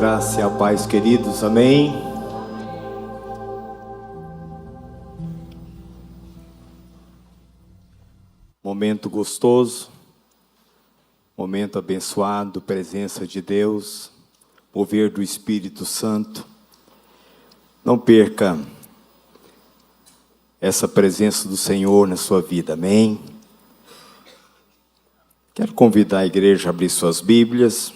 graça e a paz, queridos, amém? Momento gostoso, momento abençoado, presença de Deus, mover do Espírito Santo. Não perca essa presença do Senhor na sua vida, amém? Quero convidar a igreja a abrir suas Bíblias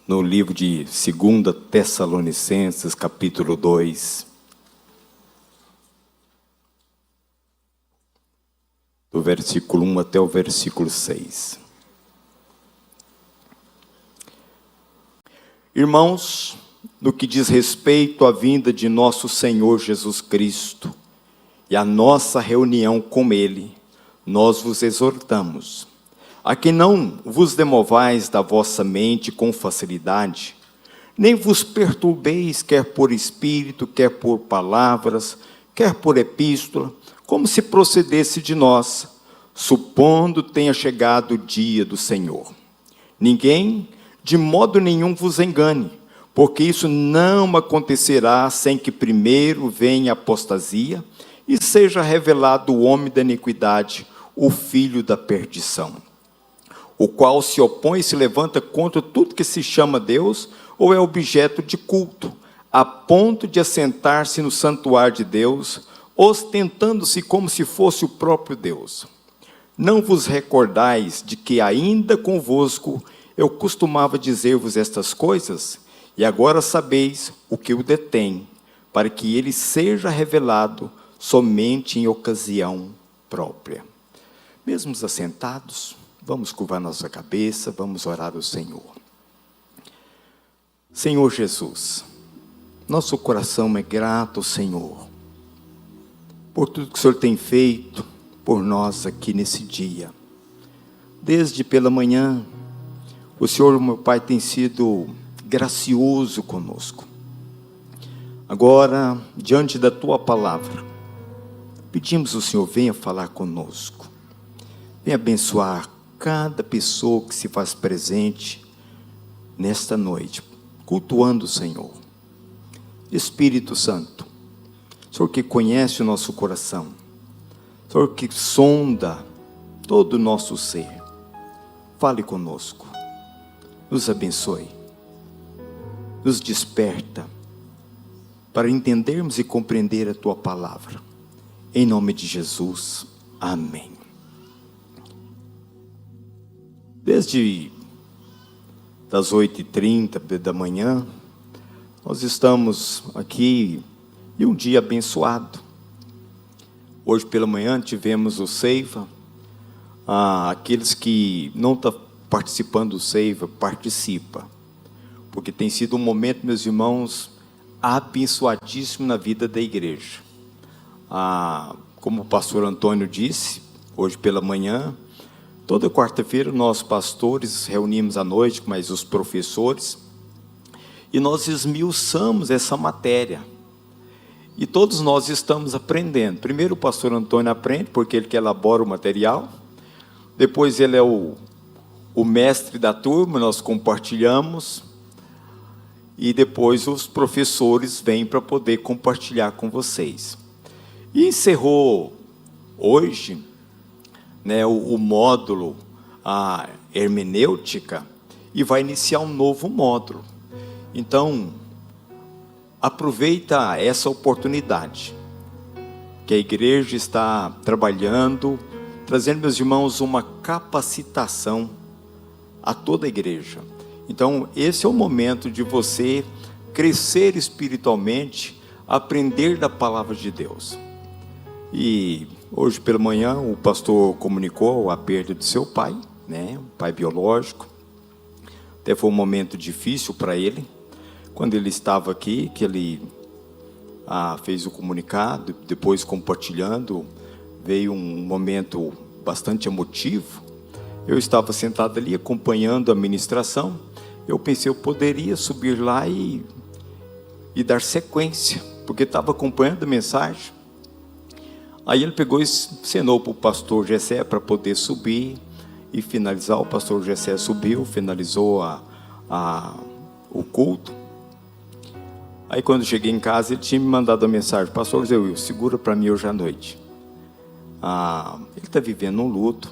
no livro de 2 Tessalonicenses, capítulo 2, do versículo 1 até o versículo 6. Irmãos, no que diz respeito à vinda de nosso Senhor Jesus Cristo e à nossa reunião com Ele, nós vos exortamos a que não vos demovais da vossa mente com facilidade, nem vos perturbeis, quer por espírito, quer por palavras, quer por epístola, como se procedesse de nós, supondo tenha chegado o dia do Senhor. Ninguém, de modo nenhum, vos engane, porque isso não acontecerá sem que primeiro venha a apostasia e seja revelado o homem da iniquidade, o filho da perdição, o qual se opõe e se levanta contra tudo que se chama Deus ou é objeto de culto, a ponto de assentar-se no santuário de Deus, ostentando-se como se fosse o próprio Deus. Não vos recordais de que ainda convosco eu costumava dizer-vos estas coisas? E agora sabeis o que o detém, para que ele seja revelado somente em ocasião própria. Mesmo assentados, vamos curvar nossa cabeça, vamos orar ao Senhor. Senhor Jesus, nosso coração é grato ao Senhor, por tudo que o Senhor tem feito por nós aqui nesse dia. Desde pela manhã, o Senhor, meu Pai, tem sido gracioso conosco. Agora, diante da Tua palavra, pedimos ao Senhor, venha falar conosco, venha abençoar cada pessoa que se faz presente nesta noite, cultuando o Senhor. Espírito Santo, Senhor que conhece o nosso coração, Senhor que sonda todo o nosso ser, fale conosco, nos abençoe, nos desperta, para entendermos e compreender a Tua palavra. Em nome de Jesus, amém. Desde das 8h30 da manhã, nós estamos aqui em um dia abençoado. Hoje pela manhã tivemos o Ceifa. Aqueles que não estão participando do Ceifa, participa. Porque tem sido um momento, meus irmãos, abençoadíssimo na vida da igreja. Como o pastor Antônio disse, hoje pela manhã, toda quarta-feira nós pastores reunimos à noite com mais os professores e nós esmiuçamos essa matéria. E todos nós estamos aprendendo. Primeiro o pastor Antônio aprende, porque ele que elabora o material. Depois ele é o mestre da turma, nós compartilhamos. E depois os professores vêm para poder compartilhar com vocês. E encerrou hoje, o módulo, a hermenêutica, e vai iniciar um novo módulo. Então, aproveita essa oportunidade, que a igreja está trabalhando, trazendo, meus irmãos, uma capacitação a toda a igreja. Então, esse é o momento de você crescer espiritualmente, aprender da palavra de Deus. E hoje pela manhã o pastor comunicou a perda de seu pai, um pai biológico. Até foi um momento difícil para ele, quando ele estava aqui, que ele fez o comunicado, depois compartilhando, veio um momento bastante emotivo. Eu estava sentado ali acompanhando a ministração, eu pensei, eu poderia subir lá e dar sequência, porque estava acompanhando a mensagem. Aí ele pegou e ensinou para o pastor Gessé para poder subir e finalizar. O pastor Gessé subiu, finalizou o culto. Aí quando eu cheguei em casa, ele tinha me mandado uma mensagem: pastor Zé Will, segura para mim hoje à noite. Ele está vivendo um luto.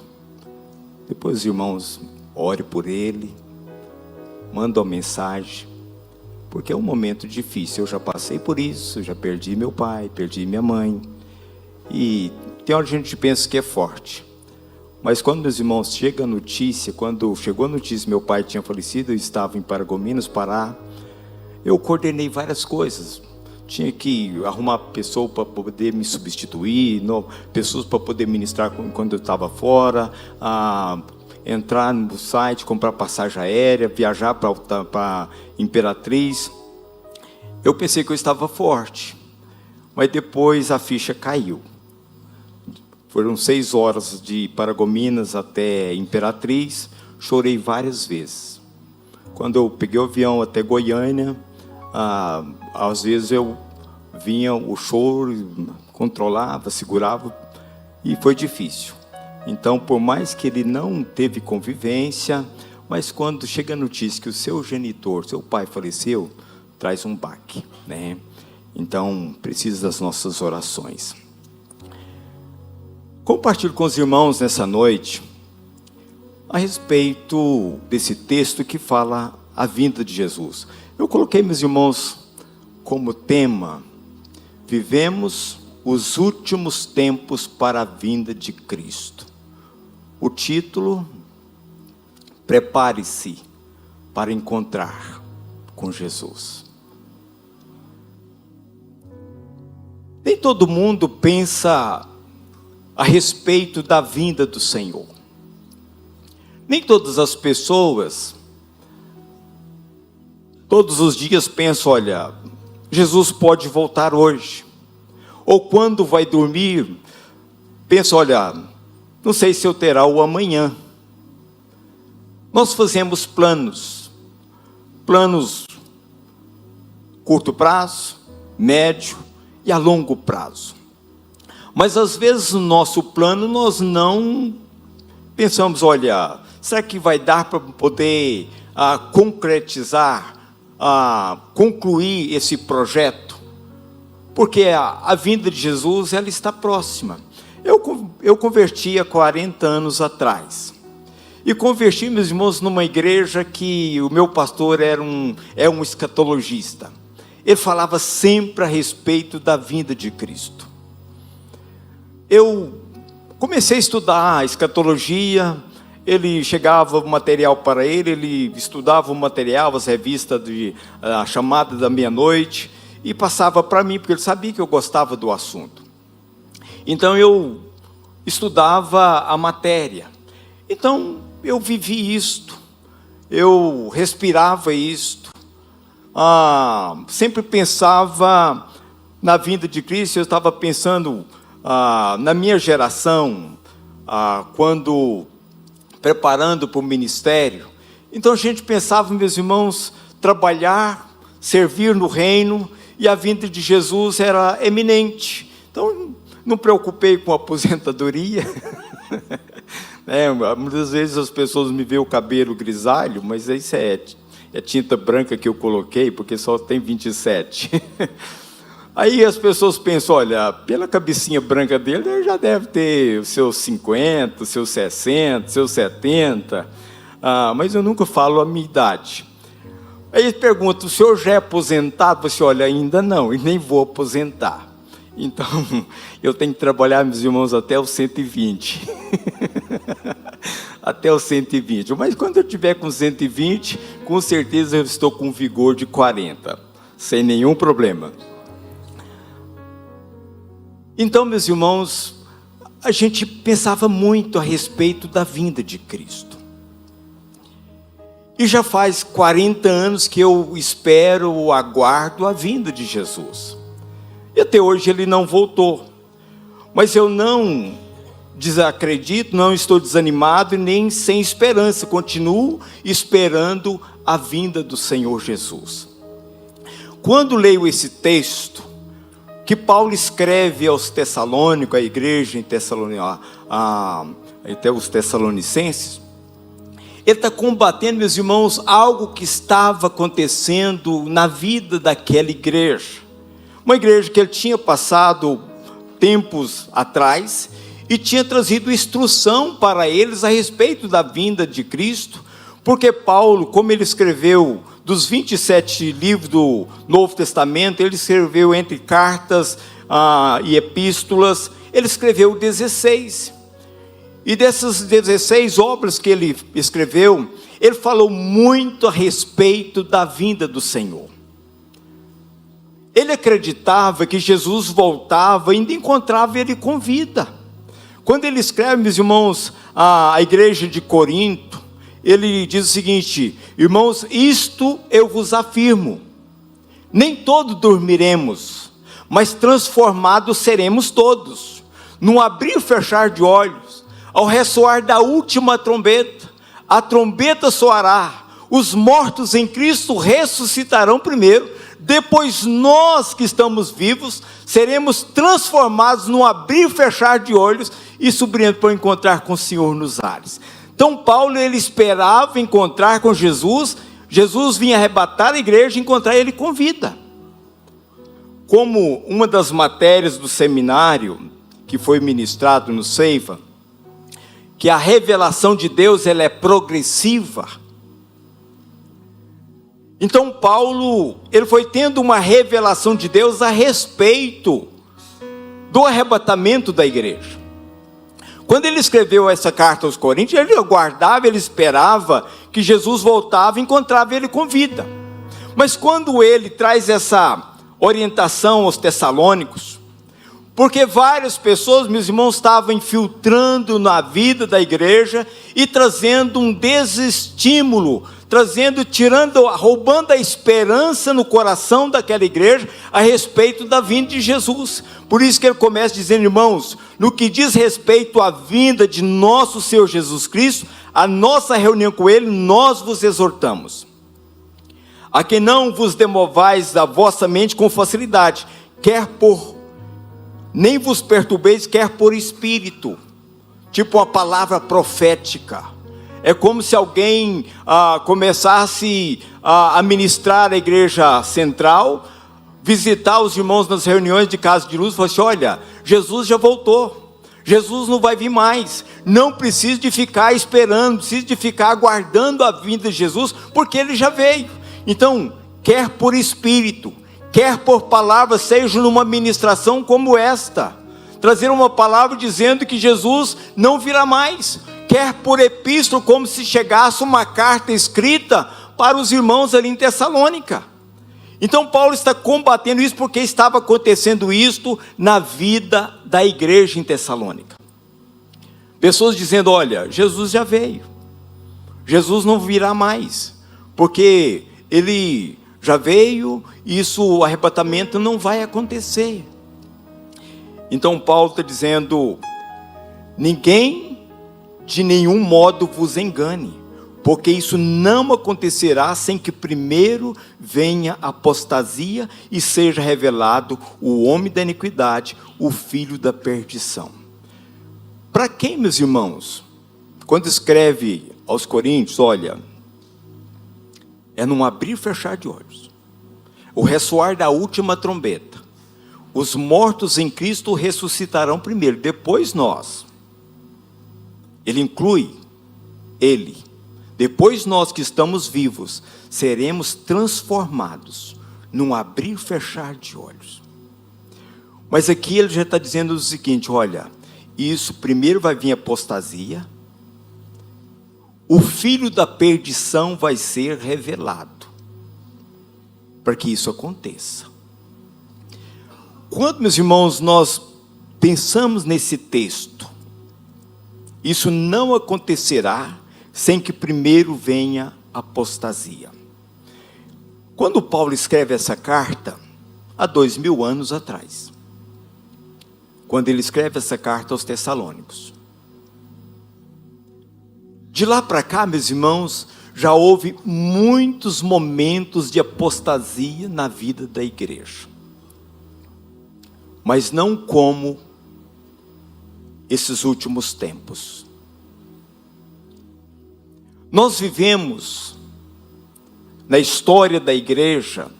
Depois os irmãos ore por ele, manda uma mensagem, porque é um momento difícil. Eu já passei por isso, já perdi meu pai, perdi minha mãe, e tem hora que a gente pensa que é forte, mas quando meus irmãos chegam a notícia, quando chegou a notícia que meu pai tinha falecido, eu estava em Paragominas, Pará, eu coordenei várias coisas. Tinha que arrumar pessoa para poder me substituir, pessoas para poder ministrar quando eu estava fora, entrar no site, comprar passagem aérea, viajar para Imperatriz. Eu pensei que eu estava forte, mas depois a ficha caiu. Foram 6 horas de Paragominas até Imperatriz, chorei várias vezes. Quando eu peguei o avião até Goiânia, às vezes eu vinha o choro, controlava, segurava, e foi difícil. Então, por mais que ele não teve convivência, mas quando chega a notícia que o seu genitor, seu pai faleceu, traz um baque, né? Então, precisa das nossas orações. Compartilho com os irmãos nessa noite a respeito desse texto que fala a vinda de Jesus. Eu coloquei, meus irmãos, como tema: vivemos os últimos tempos para a vinda de Cristo. O título: prepare-se para encontrar com Jesus. Nem todo mundo pensa a respeito da vinda do Senhor. Nem todas as pessoas, todos os dias pensam: olha, Jesus pode voltar hoje. Ou quando vai dormir, pensa: olha, não sei se eu terá o amanhã. Nós fazemos planos curto prazo, médio e a longo prazo. Mas às vezes no nosso plano nós não pensamos: olha, será que vai dar para poder concretizar, concluir esse projeto? Porque a vinda de Jesus, ela está próxima. Eu converti há 40 anos atrás. E converti, meus irmãos, numa igreja que o meu pastor é um escatologista. Ele falava sempre a respeito da vinda de Cristo. Eu comecei a estudar escatologia. Ele chegava o material para ele estudava o material, as revistas a chamada da meia-noite, e passava para mim, porque ele sabia que eu gostava do assunto. Então eu estudava a matéria. Então eu vivi isto, eu respirava isto, sempre pensava na vinda de Cristo. Eu estava pensando na minha geração, quando preparando para o ministério. Então a gente pensava, meus irmãos, trabalhar, servir no reino, e a vinda de Jesus era eminente. Então não preocupei com a aposentadoria. Muitas vezes as pessoas me veem o cabelo grisalho, mas isso é tinta branca que eu coloquei, porque só tem 27. Aí as pessoas pensam: olha, pela cabecinha branca dele, ele já deve ter os seus 50, os seus 60, os seus 70. Mas eu nunca falo a minha idade. Aí eles perguntam: o senhor já é aposentado? Você: olha, ainda não, e nem vou aposentar. Então, eu tenho que trabalhar, meus irmãos, até os 120. Até os 120. Mas quando eu estiver com 120, com certeza eu estou com vigor de 40, sem nenhum problema. Então, meus irmãos, a gente pensava muito a respeito da vinda de Cristo. E já faz 40 anos que eu espero, aguardo a vinda de Jesus. E até hoje ele não voltou. Mas eu não desacredito, não estou desanimado e nem sem esperança. Continuo esperando a vinda do Senhor Jesus. Quando leio esse texto, que Paulo escreve aos Tessalônicos, a igreja em Tessalônica, até os Tessalonicenses, Ele está combatendo, meus irmãos, algo que estava acontecendo na vida daquela igreja. Uma igreja que ele tinha passado tempos atrás e tinha trazido instrução para eles a respeito da vinda de Cristo, porque Paulo, como ele escreveu dos 27 livros do Novo Testamento, ele escreveu entre cartas e epístolas, ele escreveu 16. E dessas 16 obras que ele escreveu, ele falou muito a respeito da vinda do Senhor. Ele acreditava que Jesus voltava e ainda encontrava ele com vida. Quando ele escreve, meus irmãos, a igreja de Corinto, ele diz o seguinte: irmãos, isto eu vos afirmo, nem todos dormiremos, mas transformados seremos todos, num abrir e fechar de olhos, ao ressoar da última trombeta. A trombeta soará, os mortos em Cristo ressuscitarão primeiro, depois nós que estamos vivos seremos transformados num abrir e fechar de olhos e subiremos para encontrar com o Senhor nos ares. Então Paulo, ele esperava encontrar com Jesus. Jesus vinha arrebatar a igreja e encontrar ele com vida. Como uma das matérias do seminário que foi ministrado no Ceifa, que a revelação de Deus ela é progressiva. Então Paulo, ele foi tendo uma revelação de Deus a respeito do arrebatamento da igreja. Quando ele escreveu essa carta aos Coríntios, ele aguardava, ele esperava que Jesus voltava e encontrava ele com vida. Mas quando ele traz essa orientação aos Tessalônicos, porque várias pessoas, meus irmãos, estavam infiltrando na vida da igreja e trazendo um desestímulo, roubando a esperança no coração daquela igreja a respeito da vinda de Jesus. Por isso que ele começa dizendo: irmãos, no que diz respeito à vinda de nosso Senhor Jesus Cristo, a nossa reunião com ele, nós vos exortamos a que não vos demovais da vossa mente com facilidade, nem vos perturbeis, quer por espírito, tipo uma palavra profética. É como se alguém começasse a ministrar a igreja central, visitar os irmãos nas reuniões de casa de luz, e falar assim: olha, Jesus já voltou, Jesus não vai vir mais, não precisa de ficar esperando, precisa de ficar aguardando a vinda de Jesus, porque ele já veio. Então, quer por espírito, quer por palavra, seja numa ministração como esta, trazer uma palavra dizendo que Jesus não virá mais, quer por epístola, como se chegasse uma carta escrita para os irmãos ali em Tessalônica. Então Paulo está combatendo isso porque estava acontecendo isto na vida da igreja em Tessalônica. Pessoas dizendo: olha, Jesus já veio, Jesus não virá mais, porque ele já veio, o arrebatamento não vai acontecer. Então Paulo está dizendo: ninguém de nenhum modo vos engane, porque isso não acontecerá sem que primeiro venha a apostasia e seja revelado o homem da iniquidade, o filho da perdição. Para quem, meus irmãos? Quando escreve aos Coríntios, olha, é num abrir e fechar de olhos, o ressoar da última trombeta, os mortos em Cristo ressuscitarão primeiro, depois nós. Ele inclui ele. Depois nós que estamos vivos, seremos transformados num abrir e fechar de olhos. Mas aqui ele já está dizendo o seguinte: olha, isso primeiro vai vir a apostasia, o filho da perdição vai ser revelado, para que isso aconteça. Quando, meus irmãos, nós pensamos nesse texto, isso não acontecerá sem que primeiro venha a apostasia. Quando Paulo escreve essa carta, há 2000 anos atrás, quando ele escreve essa carta aos Tessalônicos, de lá para cá, meus irmãos, já houve muitos momentos de apostasia na vida da igreja, mas não como esses últimos tempos. Nós vivemos, na história da igreja,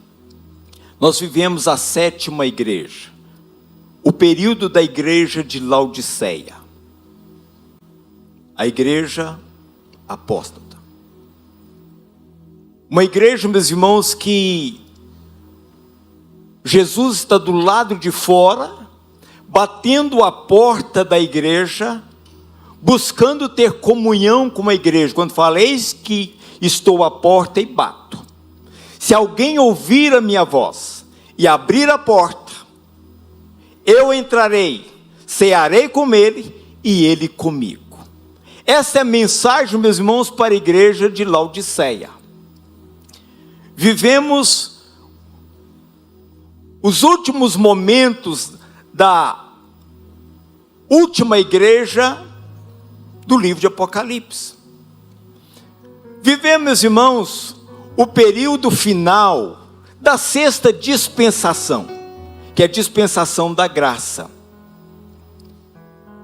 nós vivemos a 7ª igreja, o período da igreja de Laodiceia, a igreja apóstata. Uma igreja, meus irmãos, que Jesus está do lado de fora, batendo a porta da igreja, buscando ter comunhão com a igreja. Quando fala, eis que estou à porta e bato. Se alguém ouvir a minha voz e abrir a porta, eu entrarei, cearei com ele e ele comigo. Essa é a mensagem, meus irmãos, para a igreja de Laodiceia. Vivemos os últimos momentos da última igreja do livro de Apocalipse. Vivemos, meus irmãos, o período final da 6ª dispensação, que é a dispensação da graça.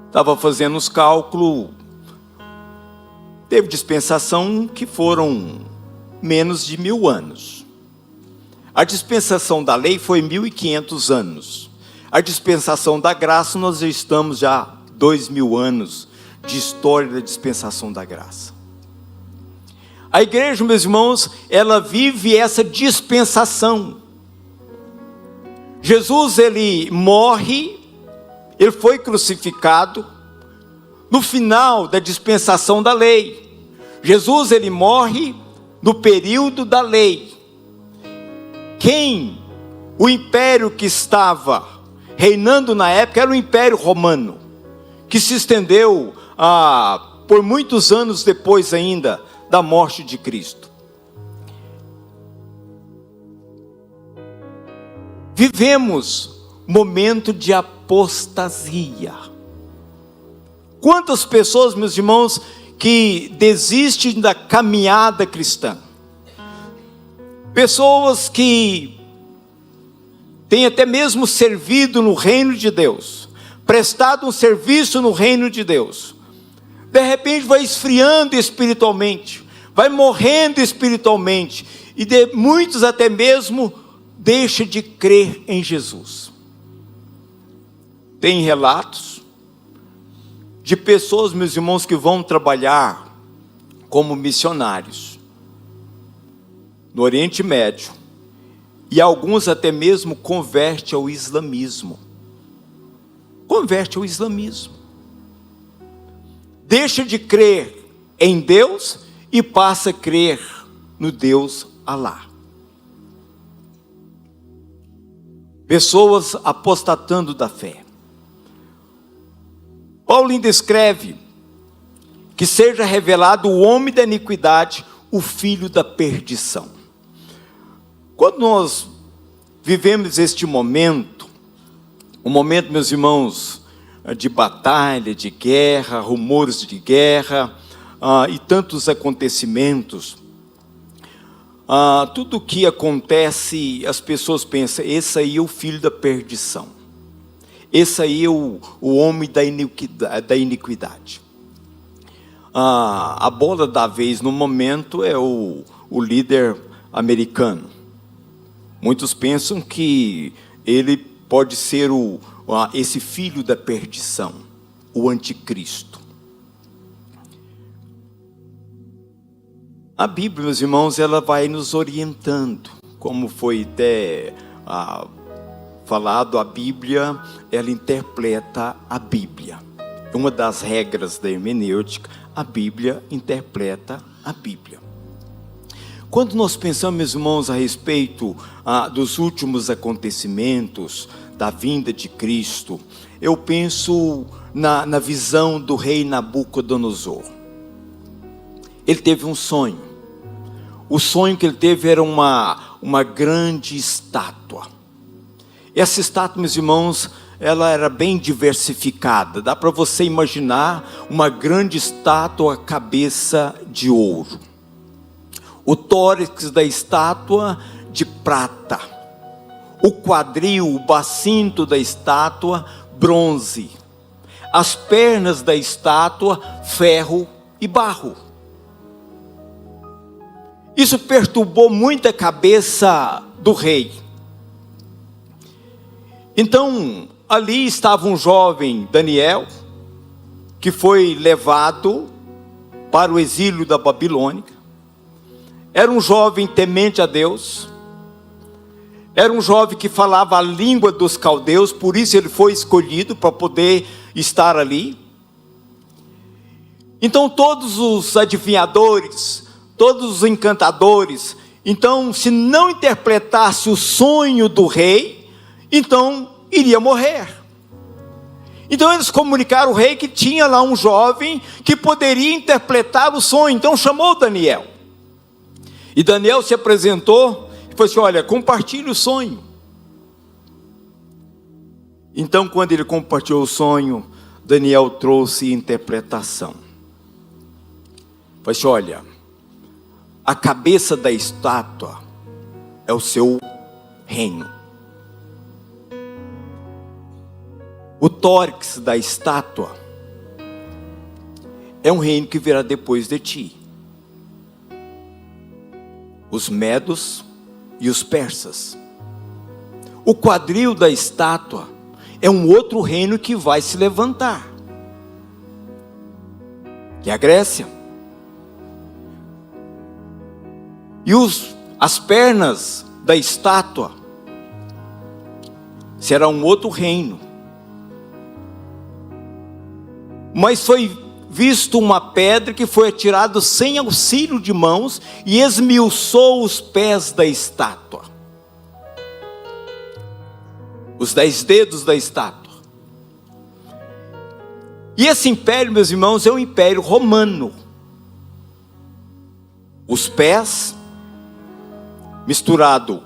Estava fazendo os cálculos, teve dispensação que foram menos de 1000 anos. A dispensação da lei foi 1500 anos. A dispensação da graça, nós já estamos já 2000 anos de história da dispensação da graça. A igreja, meus irmãos, ela vive essa dispensação. Jesus, ele morre, ele foi crucificado no final da dispensação da lei. Jesus, ele morre no período da lei. O império que estava reinando na época era o Império Romano, que se estendeu por muitos anos depois ainda da morte de Cristo. Vivemos momento de apostasia. Quantas pessoas, meus irmãos, que desistem da caminhada cristã? Pessoas que têm até mesmo servido no reino de Deus, prestado um serviço no reino de Deus, de repente vai esfriando espiritualmente, vai morrendo espiritualmente, e muitos até mesmo deixam de crer em Jesus. Tem relatos de pessoas, meus irmãos, que vão trabalhar como missionários no Oriente Médio, e alguns até mesmo convertem ao islamismo. Deixa de crer em Deus e passa a crer no Deus Alá. Pessoas apostatando da fé. Paulo ainda escreve que seja revelado o homem da iniquidade, o filho da perdição. Quando nós vivemos este momento, um momento, meus irmãos, de batalha, de guerra, rumores de guerra, e tantos acontecimentos, tudo o que acontece, as pessoas pensam, esse aí é o filho da perdição, esse aí é o homem da iniquidade. A bola da vez no momento é o líder americano. Muitos pensam que ele pode ser esse filho da perdição, o anticristo. A Bíblia, meus irmãos, ela vai nos orientando, como foi até falado, a Bíblia, ela interpreta a Bíblia. Uma das regras da hermenêutica, a Bíblia interpreta a Bíblia. Quando nós pensamos, meus irmãos, a respeito dos últimos acontecimentos, da vinda de Cristo, eu penso na visão do rei Nabucodonosor. Ele teve um sonho. O sonho que ele teve era uma grande estátua. Essa estátua, meus irmãos, ela era bem diversificada. Dá para você imaginar uma grande estátua, cabeça de ouro. O tórax da estátua de prata. O quadril, o bacinto da estátua, bronze. As pernas da estátua, ferro e barro. Isso perturbou muito a cabeça do rei. Então, ali estava um jovem, Daniel, que foi levado para o exílio da Babilônia. Era um jovem temente a Deus. Era um jovem que falava a língua dos caldeus, por isso ele foi escolhido para poder estar ali. Então todos os adivinhadores, todos os encantadores, então se não interpretasse o sonho do rei, então iria morrer. Então eles comunicaram ao rei que tinha lá um jovem que poderia interpretar o sonho. Então chamou Daniel. E Daniel se apresentou e falou assim: olha, compartilhe o sonho. Então quando ele compartilhou o sonho, Daniel trouxe interpretação. Falou assim: olha, a cabeça da estátua é o seu reino. O tórax da estátua é um reino que virá depois de ti. Os medos e os persas. O quadril da estátua é um outro reino que vai se levantar, que é a Grécia. E as pernas da estátua será um outro reino. Mas foi visto uma pedra que foi atirada sem auxílio de mãos e esmiuçou os pés da estátua. Os 10 dedos da estátua. E esse império, meus irmãos, é o império romano. Os pés, misturado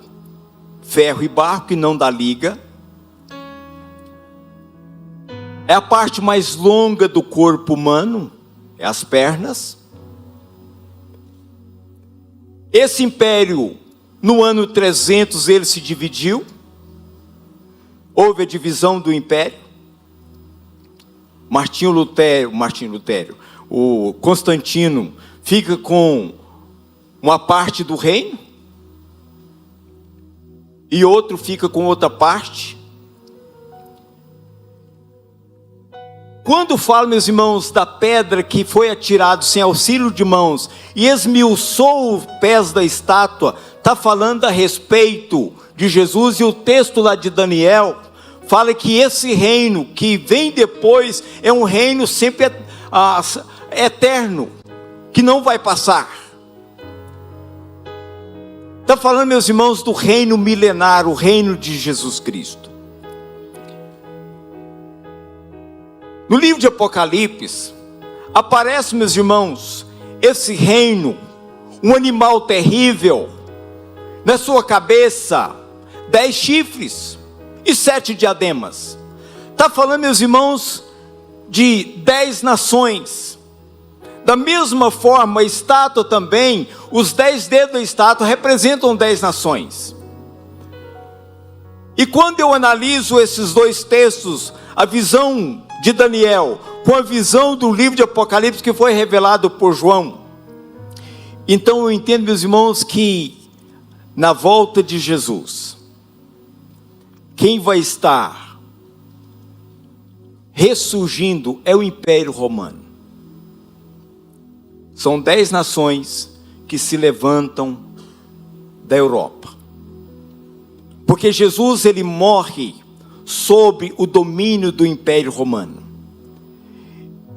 ferro e barro, que não dá liga. É a parte mais longa do corpo humano, é as pernas. Esse império, no ano 300, ele se dividiu. Houve a divisão do império. Martinho Lutero, o Constantino, fica com uma parte do reino, e outro fica com outra parte. Quando falo, meus irmãos, da pedra que foi atirada sem auxílio de mãos e esmiuçou os pés da estátua, está falando a respeito de Jesus. E o texto lá de Daniel fala que esse reino que vem depois é um reino sempre eterno, que não vai passar. Está falando, meus irmãos, do reino milenar, o reino de Jesus Cristo. No livro de Apocalipse, aparece, meus irmãos, esse reino, um animal terrível, na sua cabeça, 10 chifres e 7 diademas. Está falando, meus irmãos, de 10 nações. Da mesma forma, a estátua também, os 10 dedos da estátua representam 10 nações. E quando eu analiso esses dois textos, a visão de Daniel com a visão do livro de Apocalipse que foi revelado por João, então eu entendo, meus irmãos, que na volta de Jesus, quem vai estar ressurgindo é o Império Romano. São 10 nações que se levantam da Europa, porque Jesus, ele morre sobre o domínio do Império Romano.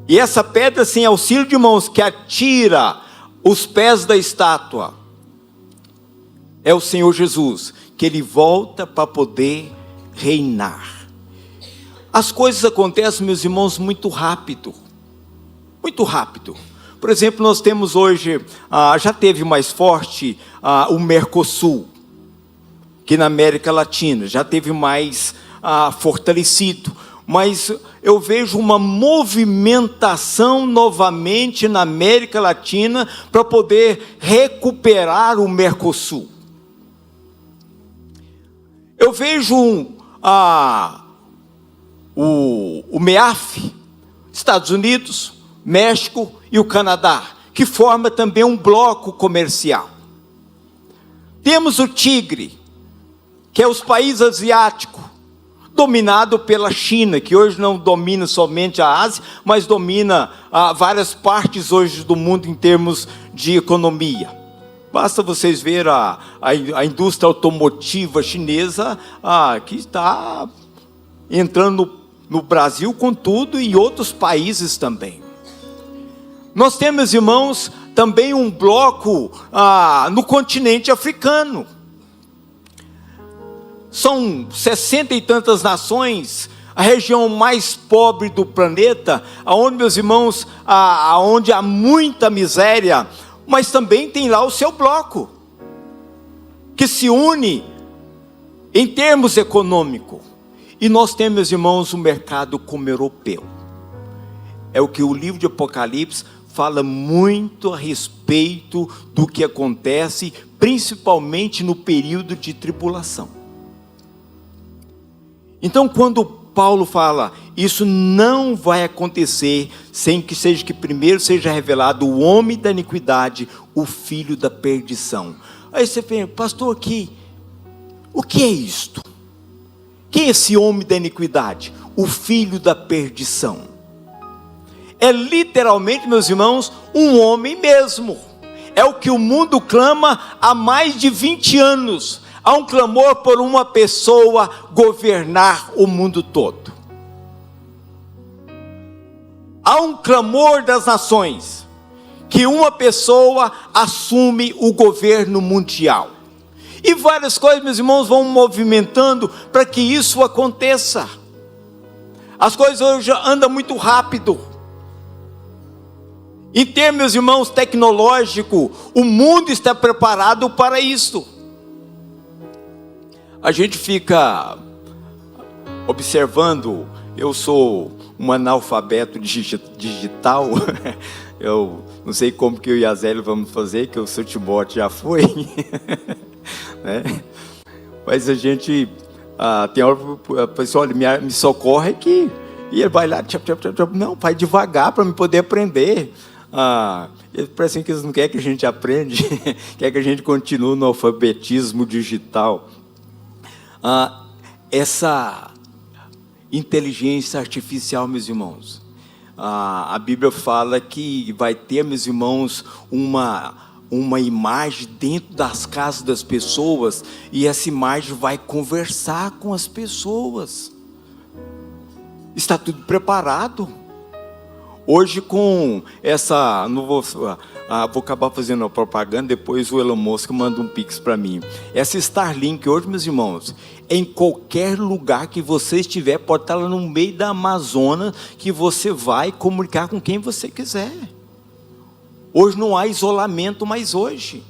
E essa pedra sem auxílio de mãos que atira os pés da estátua é o Senhor Jesus, que ele volta para poder reinar. As coisas acontecem, meus irmãos, muito rápido. Muito rápido. Por exemplo, nós temos hoje, já teve mais forte o Mercosul, que na América Latina já teve mais fortalecido, mas eu vejo uma movimentação novamente na América Latina para poder recuperar o Mercosul. Eu vejo o MEAF, Estados Unidos, México e o Canadá, que forma também um bloco comercial. Temos o tigre, que é os países asiáticos, dominado pela China, que hoje não domina somente a Ásia, mas domina várias partes hoje do mundo em termos de economia. Basta vocês ver a indústria automotiva chinesa, que está entrando no Brasil com tudo e em outros países também. Nós temos, irmãos, também um bloco no continente africano. São 60 e tantas nações, a região mais pobre do planeta, onde, meus irmãos, onde há muita miséria, mas também tem lá o seu bloco, que se une em termos econômicos. E nós temos, meus irmãos, um mercado como europeu. É o que o livro de Apocalipse fala muito a respeito do que acontece, principalmente no período de tribulação. Então, quando Paulo fala, isso não vai acontecer sem que primeiro seja revelado o homem da iniquidade, o filho da perdição. Aí você pensa, pastor, o que é isto? Quem é esse homem da iniquidade? O filho da perdição. É literalmente, meus irmãos, um homem mesmo. É o que o mundo clama há mais de 20 anos. Há um clamor por uma pessoa governar o mundo todo. Há um clamor das nações, que uma pessoa assume o governo mundial. E várias coisas, meus irmãos, vão movimentando para que isso aconteça. As coisas hoje andam muito rápido. Em termos, meus irmãos, tecnológico, o mundo está preparado para isso. A gente fica observando, eu sou um analfabeto digital, eu não sei como que eu e a Zélia vamos fazer, que o seu Timóteo já foi, né? Mas a gente, tem hora que a pessoa, olha, me socorre aqui, e ele vai lá, não, vai devagar para me poder aprender. Parece que eles não querem que a gente aprenda, quer que a gente continue no alfabetismo digital. Essa inteligência artificial, meus irmãos, a Bíblia fala que vai ter, meus irmãos, uma imagem dentro das casas das pessoas, e essa imagem vai conversar com as pessoas. Está tudo preparado. Hoje, com essa, não vou acabar fazendo a propaganda, depois o Elon Musk manda um pix para mim. Essa Starlink hoje, meus irmãos, em qualquer lugar que você estiver, pode estar lá no meio da Amazônia, que você vai comunicar com quem você quiser. Hoje não há isolamento mais hoje.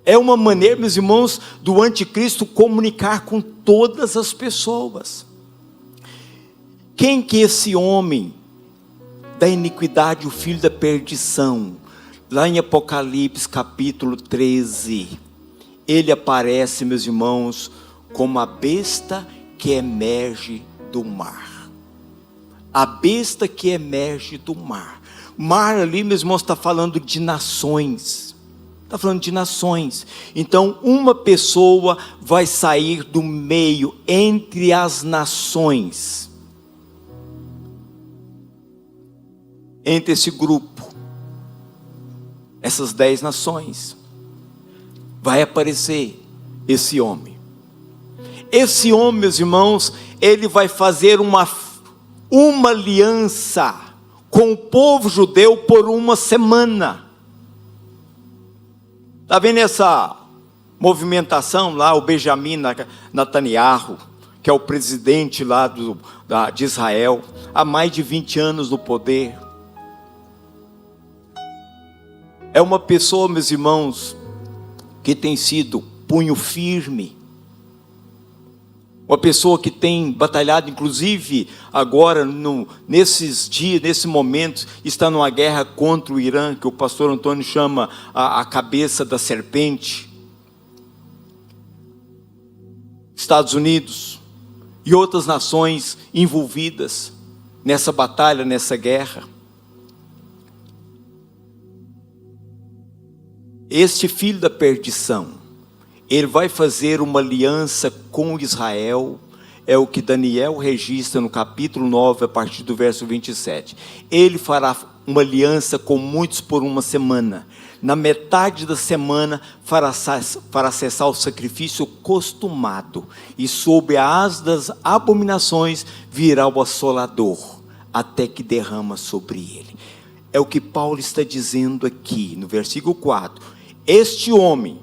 É uma maneira, meus irmãos, do anticristo comunicar com todas as pessoas. Quem que é esse homem da iniquidade, o filho da perdição? Lá em Apocalipse capítulo 13, ele aparece, meus irmãos, como a besta que emerge do mar. A besta que emerge do mar. Mar ali, meus irmãos, está falando de nações. Está falando de nações. Então, uma pessoa vai sair do meio entre as nações. Entre esse grupo, essas 10 nações, vai aparecer esse homem. Esse homem, meus irmãos, ele vai fazer uma aliança com o povo judeu por uma semana. Está vendo essa movimentação lá? O Benjamin Netanyahu, que é o presidente lá de Israel, há mais de 20 anos no poder. É uma pessoa, meus irmãos, que tem sido punho firme. Uma pessoa que tem batalhado, inclusive agora, nesses dias, nesse momento, está numa guerra contra o Irã, que o pastor Antônio chama a cabeça da serpente. Estados Unidos e outras nações envolvidas nessa batalha, nessa guerra. este filho da perdição, ele vai fazer uma aliança com Israel. É o que Daniel registra no capítulo 9, a partir do verso 27. Ele fará uma aliança com muitos por uma semana. Na metade da semana fará cessar o sacrifício costumado, e sob a asa das abominações virá o assolador, até que derrama sobre ele. É o que Paulo está dizendo aqui no versículo 4. Este homem,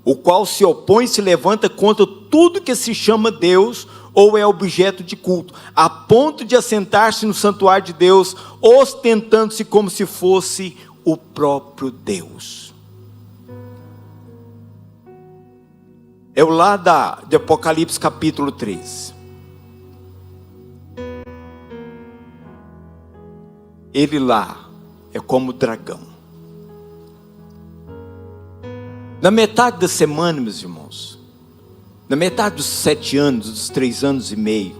o qual se opõe e se levanta contra tudo que se chama Deus ou é objeto de culto, a ponto de assentar-se no santuário de Deus, ostentando-se como se fosse o próprio Deus. É o lá de Apocalipse capítulo 3. Ele lá é como dragão. Na metade da semana, meus irmãos, na metade dos 7 anos, dos 3 anos e meio,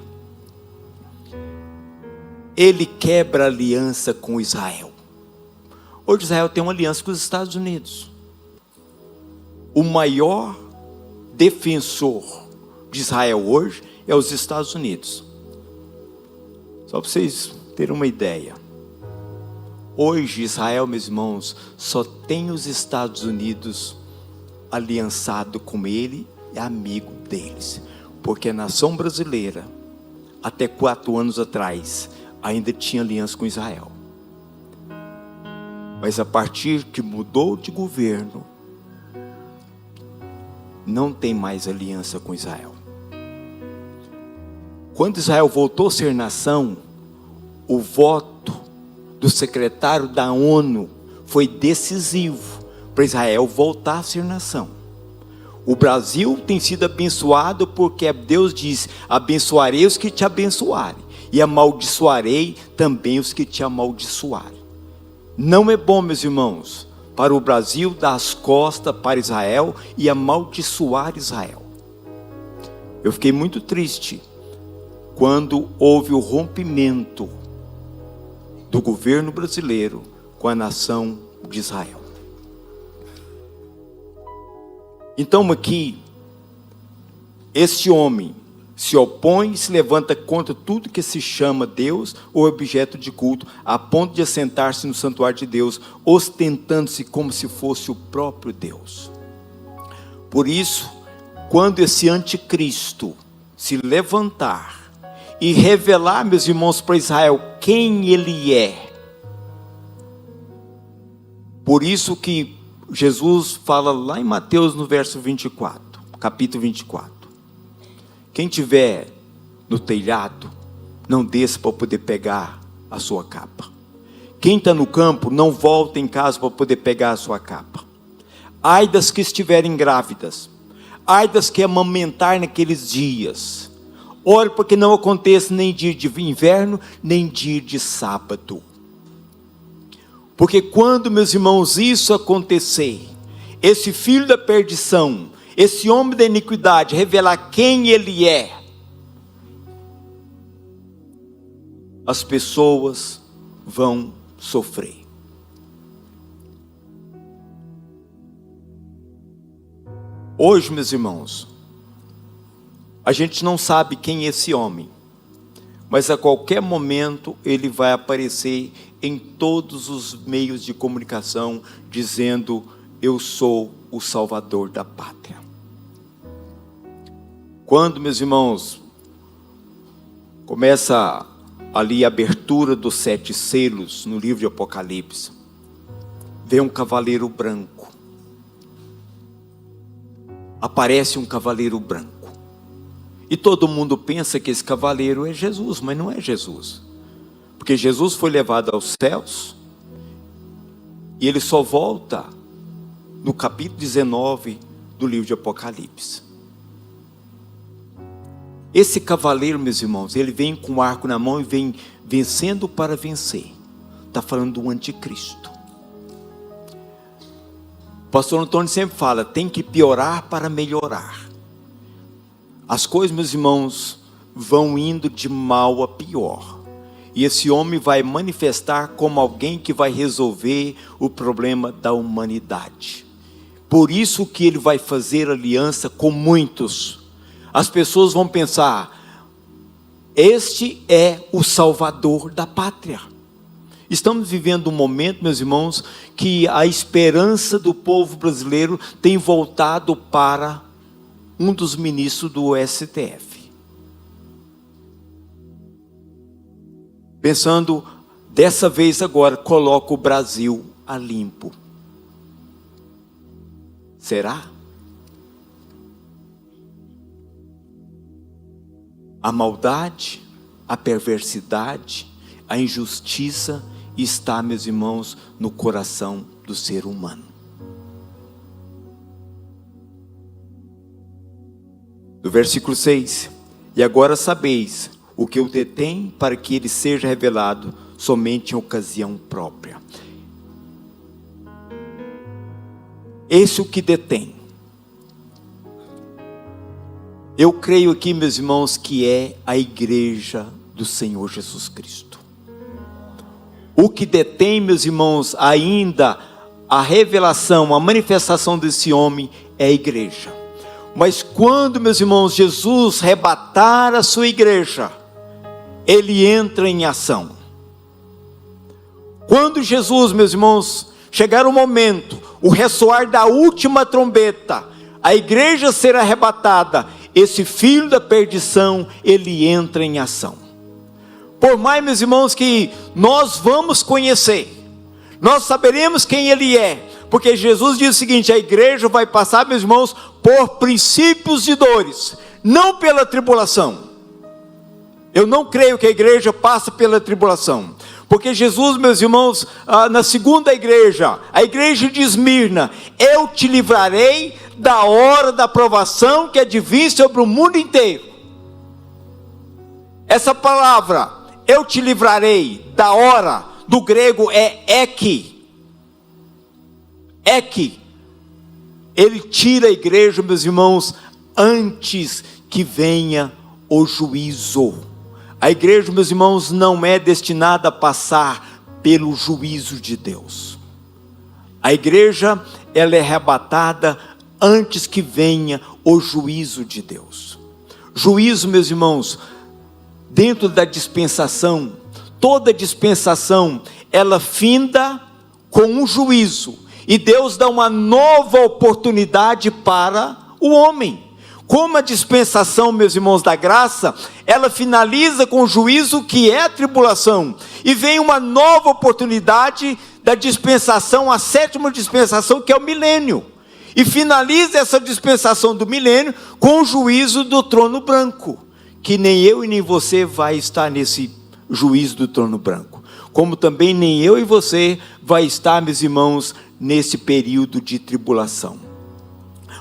ele quebra a aliança com Israel. Hoje Israel tem uma aliança com os Estados Unidos. O maior defensor de Israel hoje é os Estados Unidos. Só para vocês terem uma ideia. Hoje Israel, meus irmãos, só tem os Estados Unidos aliançado com ele, é amigo deles, porque a nação brasileira até 4 anos atrás ainda tinha aliança com Israel, mas a partir que mudou de governo, não tem mais aliança com Israel. Quando Israel voltou a ser nação, o voto do secretário da ONU foi decisivo para Israel voltar a ser nação. O Brasil tem sido abençoado porque Deus diz: abençoarei os que te abençoarem, e amaldiçoarei também os que te amaldiçoarem. Não é bom, meus irmãos, para o Brasil dar as costas para Israel e amaldiçoar Israel. Eu fiquei muito triste quando houve o rompimento do governo brasileiro com a nação de Israel. Então aqui, este homem se opõe e se levanta contra tudo que se chama Deus ou objeto de culto, a ponto de assentar-se no santuário de Deus, ostentando-se como se fosse o próprio Deus. Por isso, quando esse anticristo se levantar e revelar, meus irmãos, para Israel quem ele é, por isso que Jesus fala lá em Mateus no verso 24, capítulo 24. Quem tiver no telhado, não desça para poder pegar a sua capa. Quem está no campo, não volta em casa para poder pegar a sua capa. Ai das que estiverem grávidas, ai das que amamentar naqueles dias. Ore para que não aconteça nem dia de inverno, nem dia de sábado. Porque quando, meus irmãos, isso acontecer, esse filho da perdição, esse homem da iniquidade, revelar quem ele é, as pessoas vão sofrer. Hoje, meus irmãos, a gente não sabe quem é esse homem, mas a qualquer momento ele vai aparecer em todos os meios de comunicação, dizendo: eu sou o Salvador da pátria. Quando, meus irmãos, começa ali a abertura dos 7 selos no livro de Apocalipse, vem um cavaleiro branco. Aparece um cavaleiro branco. E todo mundo pensa que esse cavaleiro é Jesus, mas não é Jesus. Porque Jesus foi levado aos céus e ele só volta no capítulo 19 do livro de Apocalipse. Esse cavaleiro, meus irmãos, ele vem com o arco na mão e vem vencendo para vencer. Está falando do anticristo. O pastor Antônio sempre fala: tem que piorar para melhorar. As coisas, meus irmãos, vão indo de mal a pior. E esse homem vai manifestar como alguém que vai resolver o problema da humanidade. Por isso que ele vai fazer aliança com muitos. As pessoas vão pensar: este é o Salvador da pátria. Estamos vivendo um momento, meus irmãos, que a esperança do povo brasileiro tem voltado para um dos ministros do STF. Pensando, dessa vez agora, coloca o Brasil a limpo. Será? A maldade, a perversidade, a injustiça está, meus irmãos, no coração do ser humano. Do versículo 6: e agora sabeis o que o detém, para que ele seja revelado somente em ocasião própria. Esse é o que detém. Eu creio aqui, meus irmãos, que é a igreja do Senhor Jesus Cristo. O que detém, meus irmãos, ainda a revelação, a manifestação desse homem é a igreja. Mas quando, meus irmãos, Jesus arrebatar a sua igreja, ele entra em ação. Quando Jesus, meus irmãos, chegar o momento, o ressoar da última trombeta, a igreja ser arrebatada, esse filho da perdição, ele entra em ação. Por mais, meus irmãos, que nós vamos conhecer, nós saberemos quem ele é, porque Jesus diz o seguinte: a igreja vai passar, meus irmãos, por princípios de dores, não pela tribulação. Eu não creio que a igreja passe pela tribulação, porque Jesus, meus irmãos, na segunda igreja, a igreja de Esmirna: eu te livrarei da hora da provação que advém sobre o mundo inteiro. Essa palavra, eu te livrarei da hora, do grego é ek. Ek. Ele tira a igreja, meus irmãos, antes que venha o juízo. A igreja, meus irmãos, não é destinada a passar pelo juízo de Deus. A igreja, ela é arrebatada antes que venha o juízo de Deus. Juízo, meus irmãos, dentro da dispensação, toda dispensação, ela finda com um juízo, e Deus dá uma nova oportunidade para o homem. Como a dispensação, meus irmãos, da graça, ela finaliza com o juízo que é a tribulação, e vem uma nova oportunidade da dispensação, a sétima dispensação, que é o milênio, e finaliza essa dispensação do milênio com o juízo do trono branco, que nem eu e nem você vai estar nesse juízo do trono branco, como também nem eu e você vai estar, meus irmãos, nesse período de tribulação.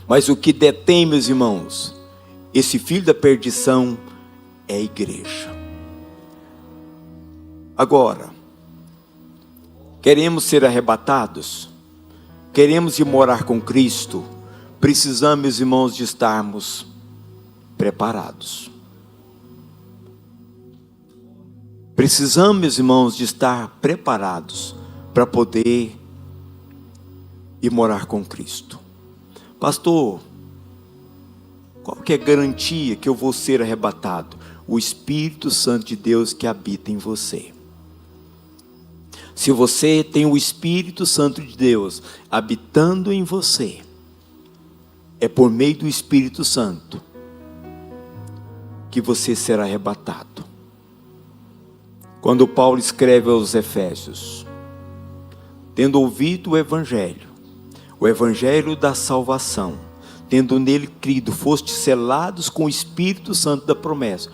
Mas o que detém, meus irmãos, esse filho da perdição é a igreja. Agora, queremos ser arrebatados? Queremos ir morar com Cristo? Precisamos, meus irmãos, de estarmos preparados. Precisamos, meus irmãos, de estar preparados para poder ir morar com Cristo. Pastor, qual que é a garantia que eu vou ser arrebatado? O Espírito Santo de Deus que habita em você. Se você tem o Espírito Santo de Deus habitando em você, é por meio do Espírito Santo que você será arrebatado. Quando Paulo escreve aos Efésios: tendo ouvido o Evangelho da salvação, tendo nele crido, fostes selados com o Espírito Santo da promessa,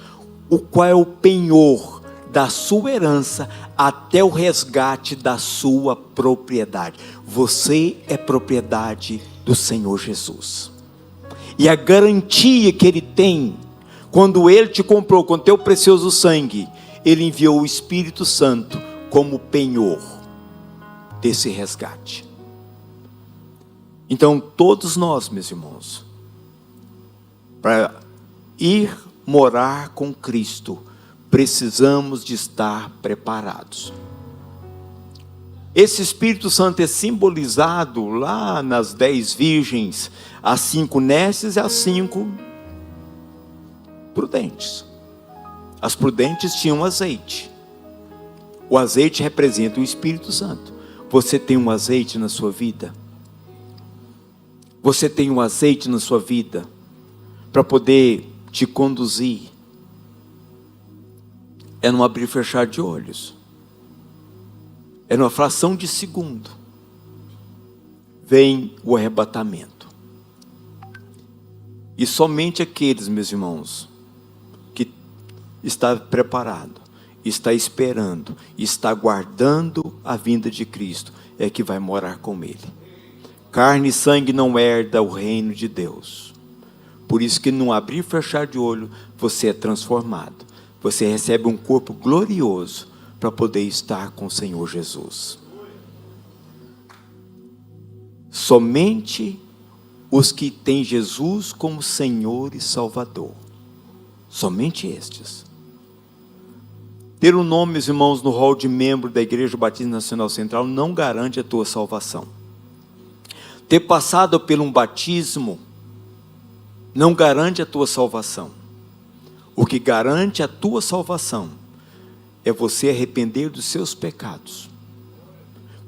o qual é o penhor da sua herança até o resgate da sua propriedade. Você é propriedade do Senhor Jesus. E a garantia que Ele tem, quando Ele te comprou com teu precioso sangue, Ele enviou o Espírito Santo como penhor desse resgate. Então, todos nós, meus irmãos, para ir morar com Cristo, precisamos de estar preparados. Esse Espírito Santo é simbolizado lá nas 10 virgens, as 5 nécias e as 5 prudentes. As prudentes tinham azeite. O azeite representa o Espírito Santo. Você tem um azeite na sua vida? Você tem um azeite na sua vida para poder te conduzir? É num abrir e fechar de olhos. É numa fração de segundo. Vem o arrebatamento. E somente aqueles, meus irmãos, que está preparado, está esperando, está aguardando a vinda de Cristo, é que vai morar com Ele. Carne e sangue não herda o reino de Deus. Por isso que num abrir e fechar de olho, você é transformado. Você recebe um corpo glorioso para poder estar com o Senhor Jesus. Somente os que têm Jesus como Senhor e Salvador. Somente estes. Ter um nome, meus irmãos, no rol de membro da Igreja Batista Nacional Central não garante a tua salvação. Ter passado por um batismo não garante a tua salvação. O que garante a tua salvação é você arrepender dos seus pecados.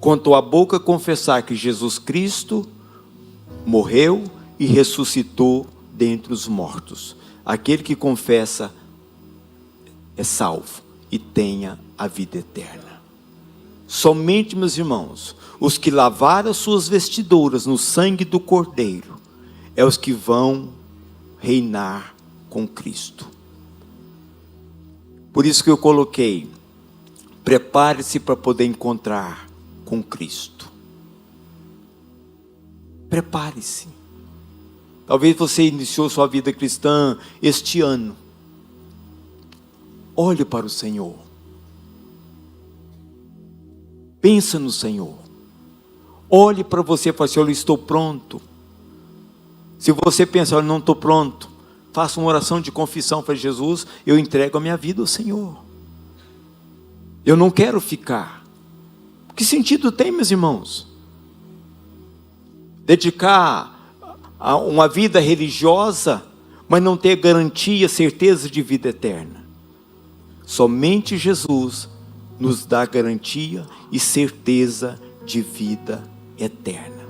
Com tua boca confessar que Jesus Cristo morreu e ressuscitou dentre os mortos. Aquele que confessa é salvo e tenha a vida eterna. Somente, meus irmãos, os que lavaram as suas vestiduras no sangue do Cordeiro, é os que vão reinar com Cristo. Por isso que eu coloquei, prepare-se para poder encontrar com Cristo. Prepare-se. Talvez você iniciou sua vida cristã este ano. Olhe para o Senhor. Pensa no Senhor. Olhe para você e fale assim: eu estou pronto. Se você pensar, eu não estou pronto, faça uma oração de confissão para Jesus: eu entrego a minha vida ao Senhor. Eu não quero ficar. Que sentido tem, meus irmãos? Dedicar a uma vida religiosa, mas não ter garantia, certeza de vida eterna. Somente Jesus nos dá garantia e certeza de vida eterna.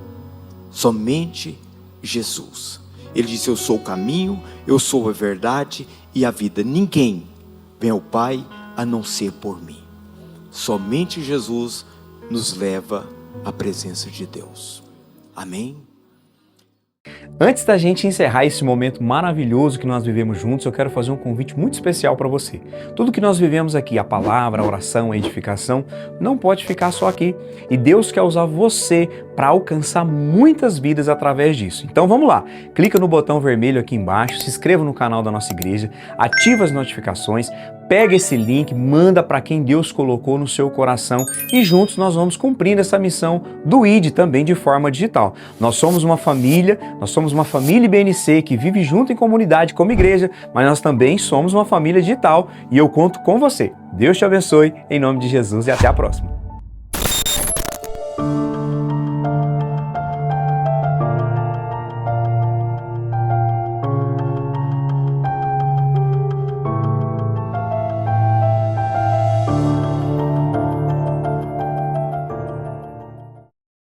Somente Jesus. Ele disse: eu sou o caminho, eu sou a verdade e a vida. Ninguém vem ao Pai a não ser por mim. Somente Jesus nos leva à presença de Deus. Amém? Antes da gente encerrar esse momento maravilhoso que nós vivemos juntos, eu quero fazer um convite muito especial para você. Tudo que nós vivemos aqui, a palavra, a oração, a edificação, não pode ficar só aqui. E Deus quer usar você para alcançar muitas vidas através disso. Então vamos lá, clica no botão vermelho aqui embaixo, se inscreva no canal da nossa igreja, ativa as notificações, pega esse link, manda para quem Deus colocou no seu coração e juntos nós vamos cumprindo essa missão do ID também de forma digital. Nós somos uma família IBNC que vive junto em comunidade como igreja, mas nós também somos uma família digital e eu conto com você. Deus te abençoe, em nome de Jesus, e até a próxima.